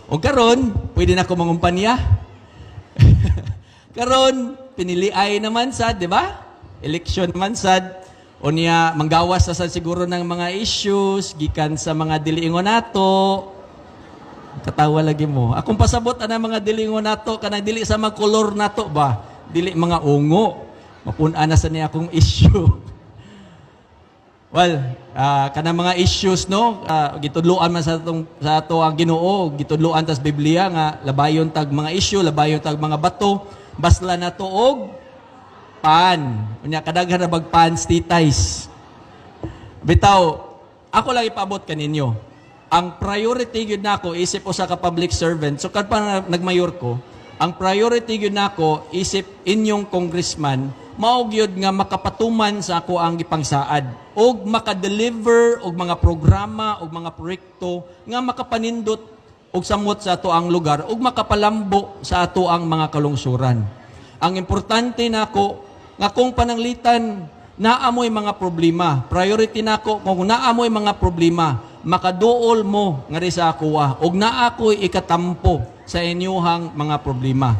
O karon, pwede na ko mangumpanya. Karon, piniliay naman sad, di ba? Election naman sad. O niya, manggawas na sad siguro ng mga issues, gikan sa mga diliingon nato. Katawa lagi mo. Akong pasabot ana mga diliingon nato, kanang dili sa mga kolor nato ba? Dili mga ungo. Mapuna na sa niya akong issue. Well, kanang mga issues, no? Gitudloan man sa ato ang Ginoo, gitudloan tas Biblia nga labayon tag mga issue, labayon tag mga bato, basla na to og pan. Unya kadaghan na bag pan titays. Bitaw, ako lang ipaabot kaninyo. Ang priority gyud nako isip usa ka public servant. So kad pa nagmayor ko, ang priority gyud nako isip inyong congressman mao gyud nga makapatuman sa ako ang gipangsaad og maka-deliver og mga programa og mga proyekto nga makapanindot og samot sa ato ang lugar og makapalambo sa ato ang mga kalungsuran. Ang importante nako nga kung pananglitan naamoy mga problema, priority nako kung naamoy mga problema, makaduol mo nga ri sa ako og naa ko'y ikatampo sa inyuhang mga problema.